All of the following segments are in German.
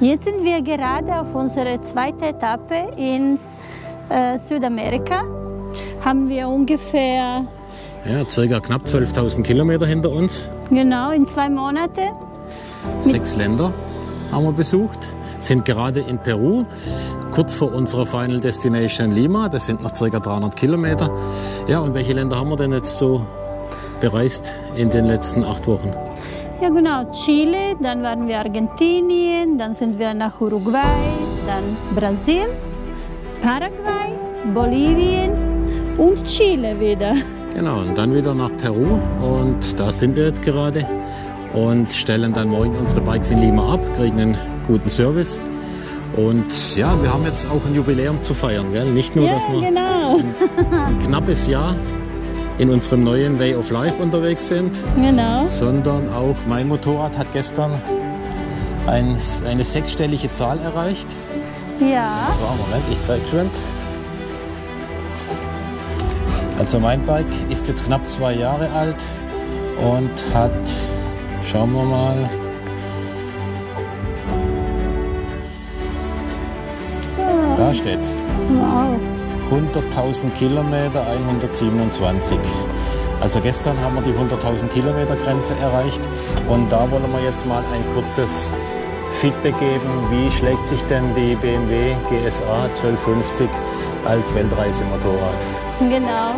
Jetzt sind wir gerade auf unserer zweiten Etappe in Südamerika. Haben wir ungefähr... Ja, circa knapp 12.000 Kilometer hinter uns. Genau, in 2 Monaten. 6 Länder haben wir besucht. Sind gerade in Peru, kurz vor unserer Final Destination Lima. Das sind noch circa 300 Kilometer. Ja, und welche Länder haben wir denn jetzt so bereist in den letzten 8 Wochen? Ja genau, Chile, dann waren wir Argentinien, dann sind wir nach Uruguay, dann Brasilien, Paraguay, Bolivien und Chile wieder. Genau, und dann wieder nach Peru und da sind wir jetzt gerade und stellen dann morgen unsere Bikes in Lima ab, kriegen einen guten Service. Und ja, wir haben jetzt auch ein Jubiläum zu feiern, gell? Nicht nur, ja, dass wir genau. ein knappes Jahr in unserem neuen Way of Life unterwegs sind, genau, sondern auch mein Motorrad hat gestern eine 6-stellige Zahl erreicht. Ja. Und zwar, Moment, ich zeige schon. Also mein Bike ist jetzt knapp 2 Jahre alt und hat, schauen wir mal, so. Da steht's. Wow. 100.000 Kilometer, 127. Also gestern haben wir die 100.000 Kilometer Grenze erreicht und da wollen wir jetzt mal ein kurzes Feedback geben. Wie schlägt sich denn die BMW GSA 1250 als Weltreisemotorrad? Genau.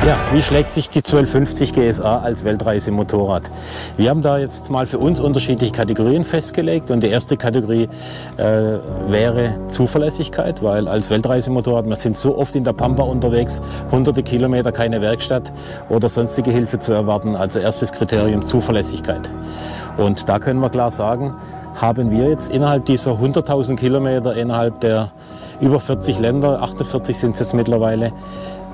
Ja, wie schlägt sich die 1250 GSA als Weltreisemotorrad? Wir haben da jetzt mal für uns unterschiedliche Kategorien festgelegt und die erste Kategorie wäre Zuverlässigkeit, weil als Weltreisemotorrad, wir sind so oft in der Pampa unterwegs, hunderte Kilometer, keine Werkstatt oder sonstige Hilfe zu erwarten. Also erstes Kriterium Zuverlässigkeit. Und da können wir klar sagen, haben wir jetzt innerhalb dieser 100.000 Kilometer, innerhalb der über 40 Länder, 48 sind es jetzt mittlerweile,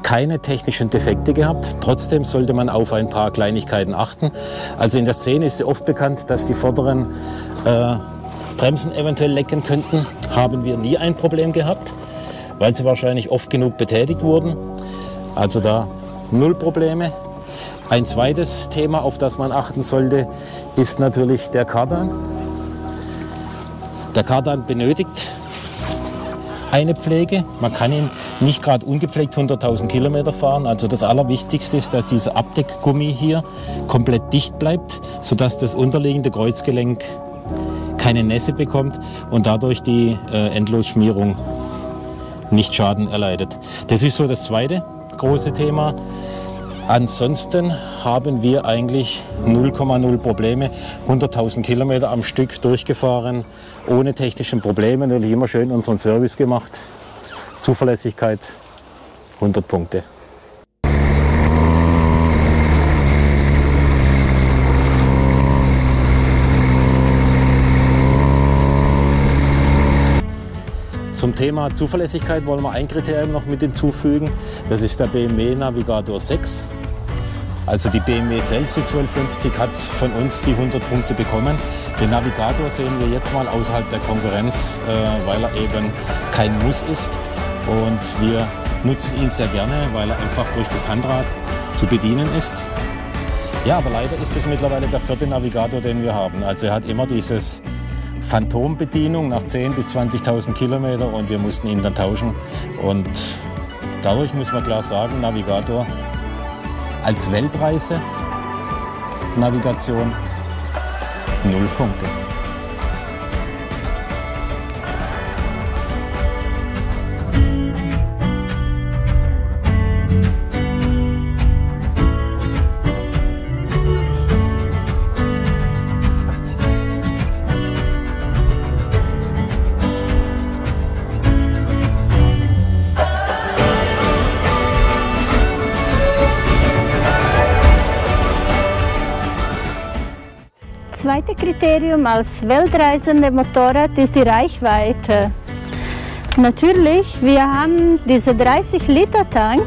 keine technischen Defekte gehabt. Trotzdem sollte man auf ein paar Kleinigkeiten achten. Also in der Szene ist ja oft bekannt, dass die vorderen Bremsen eventuell lecken könnten. Haben wir nie ein Problem gehabt, weil sie wahrscheinlich oft genug betätigt wurden. Also da 0 Probleme. Ein zweites Thema, auf das man achten sollte, ist natürlich der Kardan. Der Kardan benötigt eine Pflege. Man kann ihn nicht gerade ungepflegt 100.000 Kilometer fahren. Also das Allerwichtigste ist, dass dieser Abdeckgummi hier komplett dicht bleibt, sodass das unterliegende Kreuzgelenk keine Nässe bekommt und dadurch die Endlosschmierung nicht Schaden erleidet. Das ist so das zweite große Thema. Ansonsten haben wir eigentlich 0,0 Probleme, 100.000 Kilometer am Stück durchgefahren, ohne technischen Probleme, natürlich immer schön unseren Service gemacht. Zuverlässigkeit 100 Punkte. Zum Thema Zuverlässigkeit wollen wir ein Kriterium noch mit hinzufügen. Das ist der BMW Navigator 6. Also die BMW selbst, die 1250, hat von uns die 100 Punkte bekommen. Den Navigator sehen wir jetzt mal außerhalb der Konkurrenz, weil er eben kein Muss ist. Und wir nutzen ihn sehr gerne, weil er einfach durch das Handrad zu bedienen ist. Ja, aber leider ist es mittlerweile der 4. Navigator, den wir haben. Also er hat immer dieses Phantombedienung nach 10.000 bis 20.000 Kilometer und wir mussten ihn dann tauschen. Und dadurch muss man klar sagen, Navigator als Weltreise-Navigation 0 Punkte. Das zweite Kriterium als weltreisende Motorrad ist die Reichweite. Natürlich, wir haben diesen 30-Liter-Tank.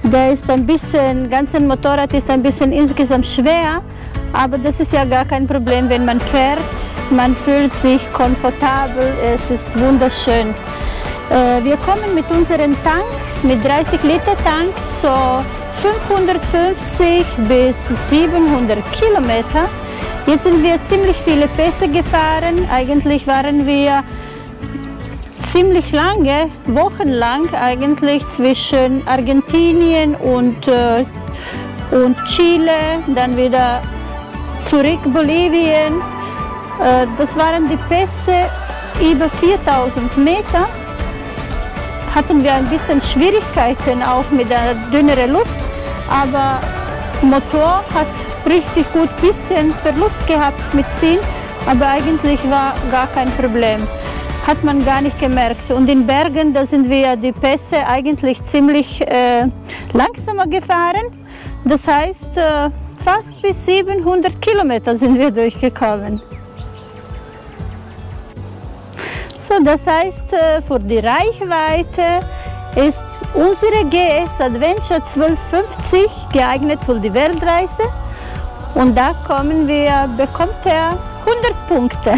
Der ist ein bisschen, ganze Motorrad ist ein bisschen insgesamt schwer, aber das ist ja gar kein Problem, wenn man fährt. Man fühlt sich komfortabel, es ist wunderschön. Wir kommen mit unserem Tank, mit 30-Liter-Tank, so 550 bis 700 Kilometer. Jetzt sind wir ziemlich viele Pässe gefahren. Eigentlich waren wir ziemlich lange, wochenlang eigentlich zwischen Argentinien und Chile, dann wieder zurück Bolivien. Das waren die Pässe über 4000 Meter. Hatten wir ein bisschen Schwierigkeiten auch mit der dünneren Luft, aber Motor hat richtig gut ein bisschen Verlust gehabt mit Ziehen, aber eigentlich war gar kein Problem. Hat man gar nicht gemerkt. Und in Bergen, da sind wir die Pässe eigentlich ziemlich langsamer gefahren. Das heißt, fast bis 700 Kilometer sind wir durchgekommen. So, das heißt, für die Reichweite ist unsere GS Adventure 1250 geeignet für die Weltreise. Und da bekommt er 100 Punkte.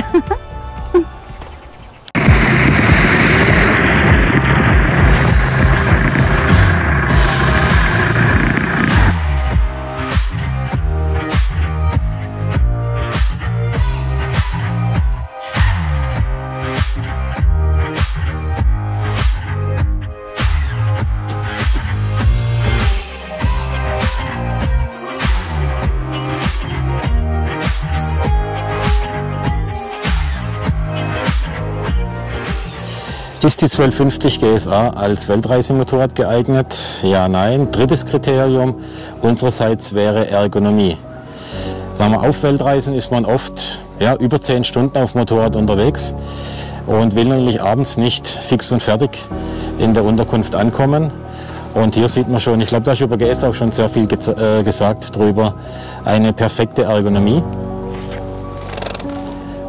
Ist die 1250 GSA als Weltreisemotorrad geeignet? Ja, nein. Drittes Kriterium unsererseits wäre Ergonomie. Sagen wir, auf Weltreisen ist man oft über 10 Stunden auf Motorrad unterwegs und will natürlich abends nicht fix und fertig in der Unterkunft ankommen. Und hier sieht man schon, ich glaube, da ist über GS auch schon sehr viel gesagt drüber, eine perfekte Ergonomie.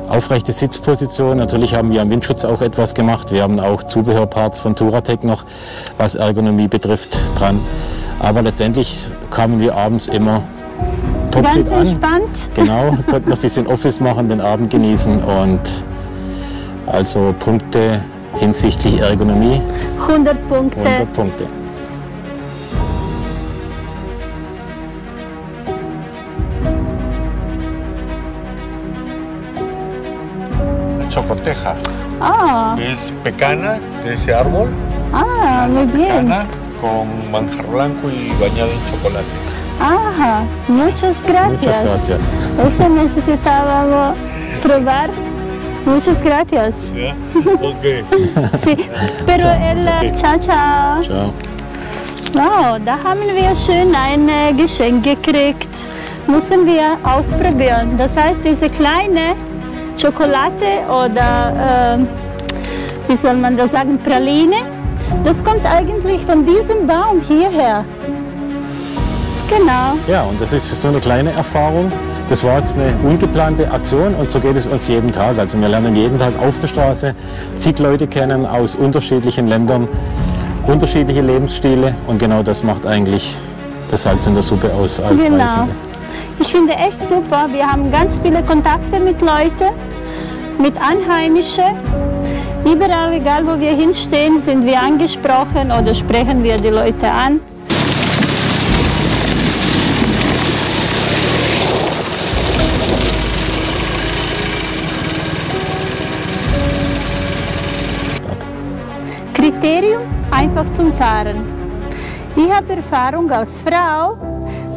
Aufrechte Sitzposition, natürlich haben wir am Windschutz auch etwas gemacht. Wir haben auch Zubehörparts von Touratech noch, was Ergonomie betrifft, dran. Aber letztendlich kamen wir abends immer topfit an. Ganz entspannt. Genau, konnten noch ein bisschen Office machen, den Abend genießen und also Punkte hinsichtlich Ergonomie. 100 Punkte. 100 Punkte. Chocoteja, Ah, es pecana de ese árbol, muy bien. pecana con manjar blanco y bañado en chocolate. Ajá, muchas Muchas gracias. gracias. Eso necesitábamos probar. Muchas gracias. ¿Ya? Ok. Sí, pero Ciao. ciao, ciao. Ciao. Wow, da haben wir schön ein Geschenk gekriegt. Müssen wir ausprobieren. Das heißt, diese kleine Schokolade oder, wie soll man das sagen, Praline, das kommt eigentlich von diesem Baum hierher. Genau. Ja, und das ist so eine kleine Erfahrung. Das war jetzt eine ungeplante Aktion und so geht es uns jeden Tag. Also wir lernen jeden Tag auf der Straße zig Leute kennen aus unterschiedlichen Ländern, unterschiedliche Lebensstile und genau das macht eigentlich das Salz in der Suppe aus als Genau. Reisende. Ich finde echt super. Wir haben ganz viele Kontakte mit Leuten, mit Einheimischen. Überall, egal wo wir hinstehen, sind wir angesprochen oder sprechen wir die Leute an. Kriterium: einfach zum Fahren. Ich habe Erfahrung als Frau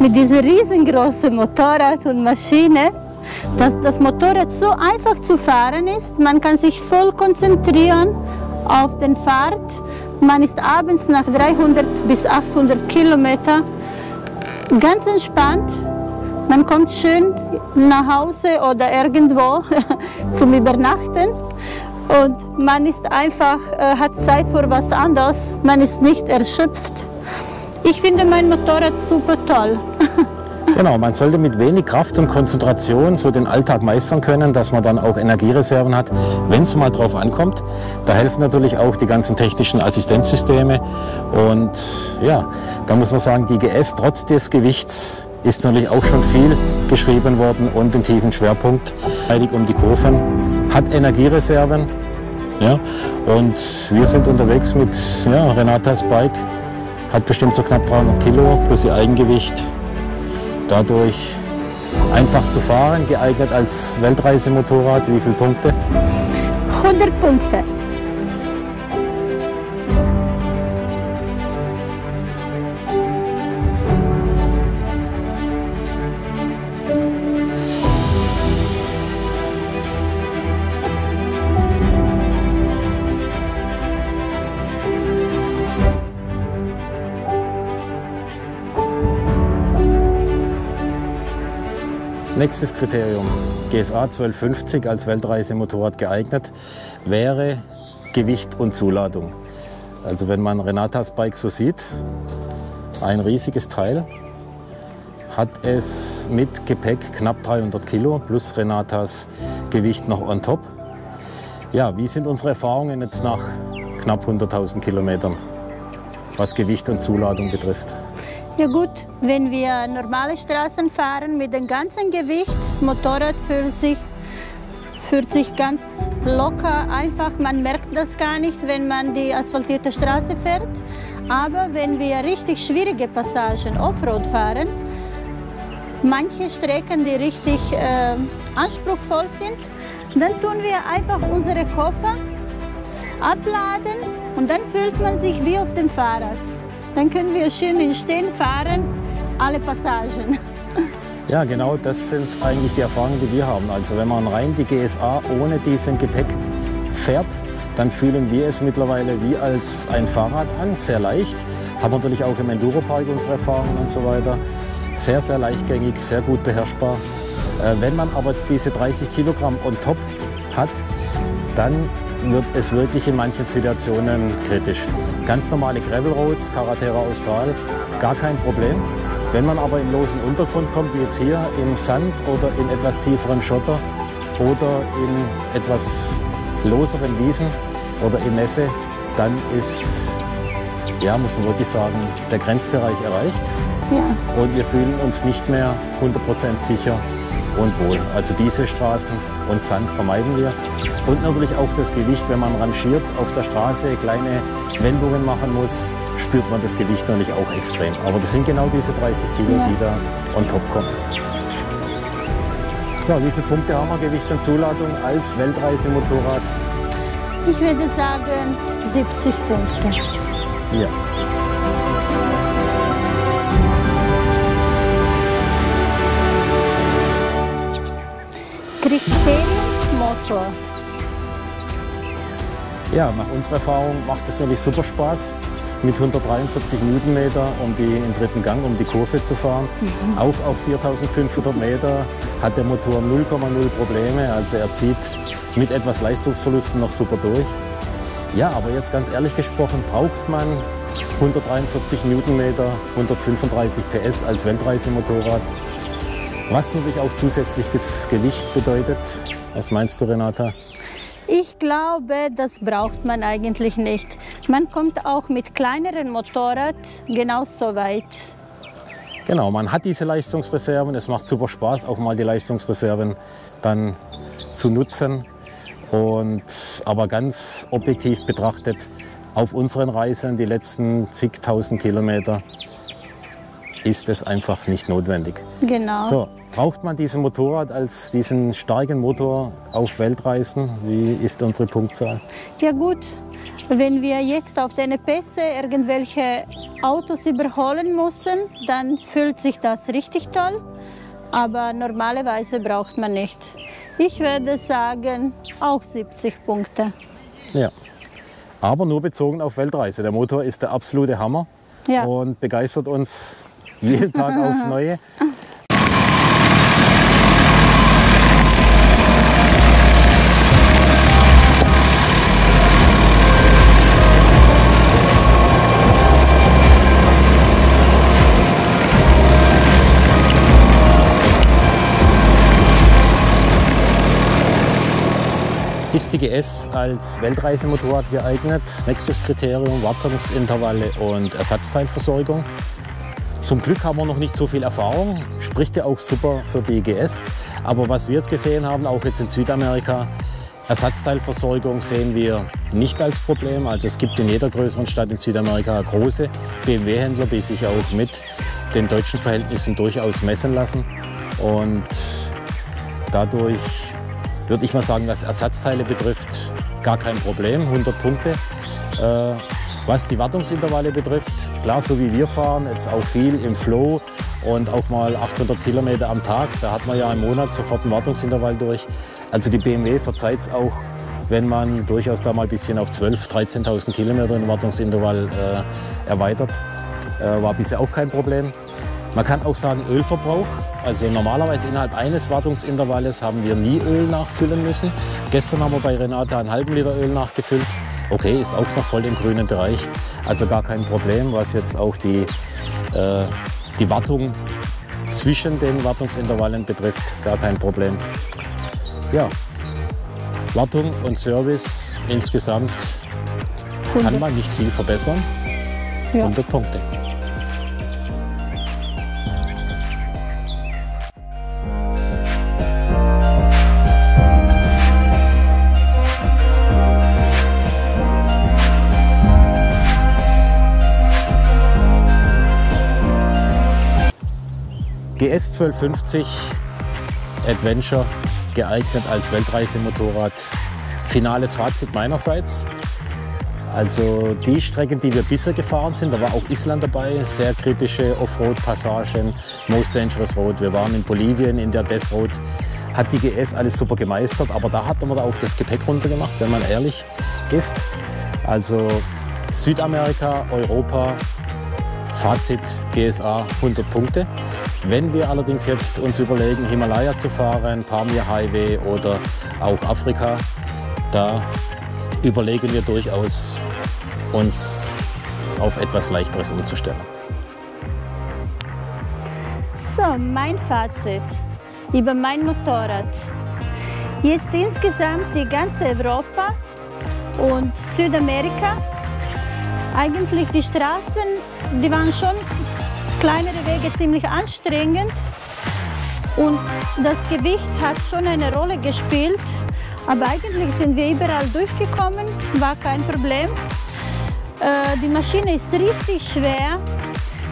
mit diesem riesengroßen Motorrad und Maschine, dass das Motorrad so einfach zu fahren ist. Man kann sich voll konzentrieren auf den Fahrt. Man ist abends nach 300 bis 800 Kilometer ganz entspannt. Man kommt schön nach Hause oder irgendwo zum Übernachten. Und man ist einfach, hat Zeit für was anderes. Man ist nicht erschöpft. Ich finde mein Motorrad super toll. Genau, man sollte mit wenig Kraft und Konzentration so den Alltag meistern können, dass man dann auch Energiereserven hat, wenn es mal drauf ankommt. Da helfen natürlich auch die ganzen technischen Assistenzsysteme. Und ja, da muss man sagen, die GS trotz des Gewichts ist natürlich auch schon viel geschrieben worden und den tiefen Schwerpunkt um die Kurven, hat Energiereserven. Ja, und wir sind unterwegs mit Renatas Bike, hat bestimmt so knapp 300 Kilo plus ihr Eigengewicht. Dadurch einfach zu fahren, geeignet als Weltreisemotorrad. Wie viele Punkte? 100 Punkte. Nächstes Kriterium, GSA 1250 als Weltreisemotorrad geeignet, wäre Gewicht und Zuladung. Also wenn man Renatas Bike so sieht, ein riesiges Teil, hat es mit Gepäck knapp 300 Kilo plus Renatas Gewicht noch on top. Ja, wie sind unsere Erfahrungen jetzt nach knapp 100.000 Kilometern, was Gewicht und Zuladung betrifft? Ja gut, wenn wir normale Straßen fahren mit dem ganzen Gewicht, Motorrad fühlt sich ganz locker, einfach. Man merkt das gar nicht, wenn man die asphaltierte Straße fährt. Aber wenn wir richtig schwierige Passagen Offroad fahren, manche Strecken, die richtig anspruchsvoll sind, dann tun wir einfach unsere Koffer abladen und dann fühlt man sich wie auf dem Fahrrad. Dann können wir schön im Stehen fahren, alle Passagen. Ja, genau, das sind eigentlich die Erfahrungen, die wir haben. Also wenn man rein die GSA ohne diesen Gepäck fährt, dann fühlen wir es mittlerweile wie als ein Fahrrad an, sehr leicht. Haben natürlich auch im Enduropark unsere Erfahrungen und so weiter. Sehr, sehr leichtgängig, sehr gut beherrschbar. Wenn man aber jetzt diese 30 Kilogramm on top hat, dann wird es wirklich in manchen Situationen kritisch. Ganz normale Gravel Roads, Carretera Austral, gar kein Problem. Wenn man aber im losen Untergrund kommt, wie jetzt hier im Sand oder in etwas tieferem Schotter oder in etwas loseren Wiesen oder in Nässe, dann ist, ja, muss man wirklich sagen, der Grenzbereich erreicht. Ja. Und wir fühlen uns nicht mehr 100% sicher und wohl. Also diese Straßen und Sand vermeiden wir. Und natürlich auch das Gewicht, wenn man rangiert auf der Straße, kleine Wendungen machen muss, spürt man das Gewicht natürlich auch extrem. Aber das sind genau diese 30 Kilo, die da on top kommen. So, wie viele Punkte haben wir, Gewicht und Zuladung als Weltreisemotorrad? Ich würde sagen 70 Punkte. Ja. Kriterium Motor. Ja, nach unserer Erfahrung macht es natürlich super Spaß, mit 143 Newtonmeter im dritten Gang um die Kurve zu fahren. Auch auf 4.500 Meter hat der Motor 0,0 Probleme, also er zieht mit etwas Leistungsverlusten noch super durch. Ja, aber jetzt ganz ehrlich gesprochen, braucht man 143 Newtonmeter, 135 PS als Weltreisemotorrad? Was natürlich auch zusätzliches Gewicht bedeutet. Was meinst du, Renata? Ich glaube, das braucht man eigentlich nicht. Man kommt auch mit kleineren Motorrad genauso weit. Genau, man hat diese Leistungsreserven. Es macht super Spaß, auch mal die Leistungsreserven dann zu nutzen. Aber ganz objektiv betrachtet, auf unseren Reisen, die letzten zigtausend Kilometer, ist es einfach nicht notwendig. Genau. So, braucht man diesen Motorrad als diesen starken Motor auf Weltreisen? Wie ist unsere Punktzahl? Ja gut, wenn wir jetzt auf den Pässe irgendwelche Autos überholen müssen, dann fühlt sich das richtig toll. Aber normalerweise braucht man nicht. Ich würde sagen, auch 70 Punkte. Ja, aber nur bezogen auf Weltreise. Der Motor ist der absolute Hammer und begeistert uns jeden Tag aufs Neue. Ist die GS als Weltreisemotorrad geeignet? Nächstes Kriterium, Wartungsintervalle und Ersatzteilversorgung. Zum Glück haben wir noch nicht so viel Erfahrung, spricht ja auch super für die GS. Aber was wir jetzt gesehen haben, auch jetzt in Südamerika, Ersatzteilversorgung sehen wir nicht als Problem. Also es gibt in jeder größeren Stadt in Südamerika große BMW-Händler, die sich auch mit den deutschen Verhältnissen durchaus messen lassen. Und dadurch würde ich mal sagen, was Ersatzteile betrifft, gar kein Problem, 100 Punkte. Was die Wartungsintervalle betrifft, klar, so wie wir fahren, jetzt auch viel im Flow und auch mal 800 Kilometer am Tag, da hat man ja im Monat sofort einen Wartungsintervall durch. Also die BMW verzeiht es auch, wenn man durchaus da mal ein bisschen auf 12.000, 13.000 Kilometer den Wartungsintervall erweitert. War bisher auch kein Problem. Man kann auch sagen Ölverbrauch. Also normalerweise innerhalb eines Wartungsintervalles haben wir nie Öl nachfüllen müssen. Gestern haben wir bei Renata einen halben Liter Öl nachgefüllt. Okay, ist auch noch voll im grünen Bereich. Also gar kein Problem, was jetzt auch die Wartung zwischen den Wartungsintervallen betrifft. Gar kein Problem. Ja, Wartung und Service insgesamt kann man nicht viel verbessern. Ja. 100 Punkte. GS 1250 Adventure geeignet als Weltreisemotorrad. Finales Fazit meinerseits. Also die Strecken, die wir bisher gefahren sind, da war auch Island dabei, sehr kritische Offroad-Passagen, Most Dangerous Road. Wir waren in Bolivien, in der Death Road, hat die GS alles super gemeistert, aber da hat man auch das Gepäck runtergemacht, wenn man ehrlich ist. Also Südamerika, Europa, Fazit GSA 100 Punkte. Wenn wir allerdings jetzt uns überlegen, Himalaya zu fahren, Pamir Highway oder auch Afrika, da überlegen wir durchaus, uns auf etwas Leichteres umzustellen. So, mein Fazit über mein Motorrad. Jetzt insgesamt die ganze Europa und Südamerika. Eigentlich die Straßen, die waren schon kleinere Wege ziemlich anstrengend und das Gewicht hat schon eine Rolle gespielt. Aber eigentlich sind wir überall durchgekommen, war kein Problem. Die Maschine ist richtig schwer.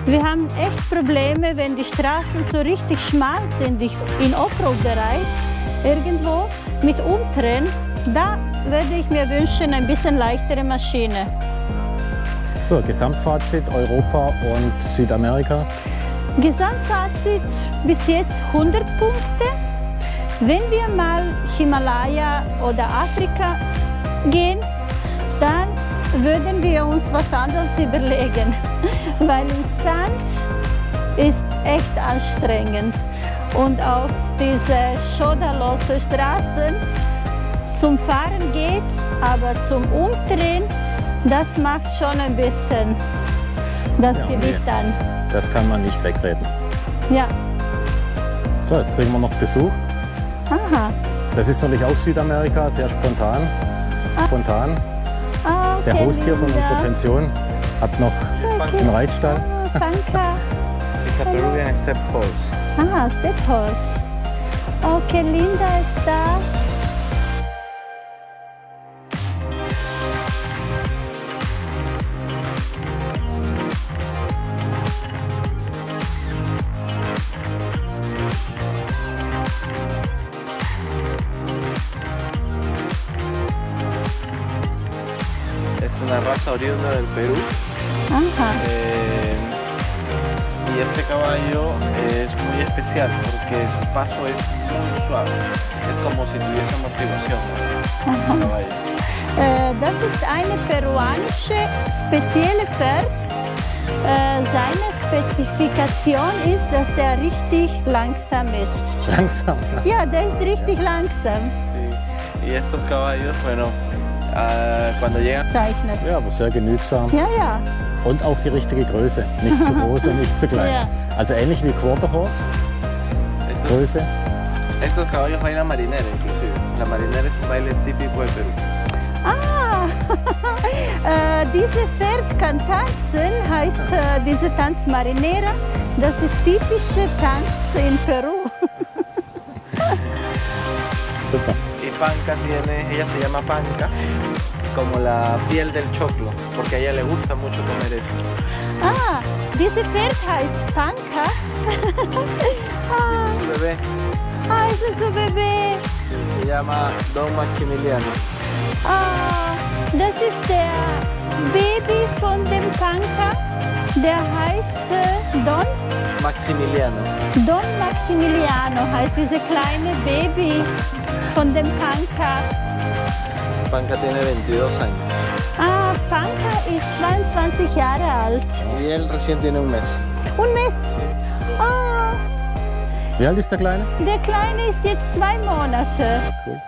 Wir haben echt Probleme, wenn die Straßen so richtig schmal sind, im Offroad-Bereich, irgendwo mit Umdrehen. Da würde ich mir wünschen, ein bisschen leichtere Maschine. So, Gesamtfazit Europa und Südamerika. Gesamtfazit bis jetzt 100 Punkte. Wenn wir mal Himalaya oder Afrika gehen, dann würden wir uns was anderes überlegen, weil im Sand ist echt anstrengend und auf diese schotterlosen Straßen zum Fahren geht's, aber zum Umdrehen, das macht schon ein bisschen das Gewicht an. Das kann man nicht wegreden. Ja. So, jetzt kriegen wir noch Besuch. Aha. Das ist natürlich auch Südamerika, sehr spontan. Spontan. Ah, okay, der Host hier von unserer Pension hat noch den Reitstall. Oh, danke. It's a Peruvian step horse. Ah, Step Horse. Okay, Linda ist da. Es una raza oriunda del Perú. Ajá. Y este caballo es muy especial porque su paso es muy suave. Es como si tuviese amortiguación, ¿no? El caballo. Das ist eine peruanische spezielle Pferd. Seine Spezifikation ist, dass der richtig langsam ist. Langsam? Ja, der ist richtig langsam. Sí. Y estos caballos, bueno, cuando llegan... Zeichnet. Ja, aber sehr genügsam. Ja, ja. Und auch die richtige Größe. Nicht zu groß und nicht zu klein. Ja. Also ähnlich wie Quarter Horse. Größe. Estos caballos bailan marinera inclusive. La marinera es un baile típico de Perú. Ah, diese Pferd kann tanzen, heißt dieser Tanz Marinera. Das ist typischer Tanz in Peru. Super. Y Panca ella se llama Panca, como la piel del choclo, porque a ella le gusta mucho comer eso. Ah, diese Pferd heißt Panca. Es su bebé. Ah, es su bebé. Se llama Don Maximiliano. Ah, das ist der Baby von dem Panca. Der heißt Don Maximiliano. Don Maximiliano heißt diese kleine Baby von dem Panca. Panca tiene 22 años. Ah, Panca ist 22 Jahre alt. Y él recién tiene un mes. Un mes? Ah, Wie alt ist der Kleine? der Kleine ist jetzt 2 Monate. Cool.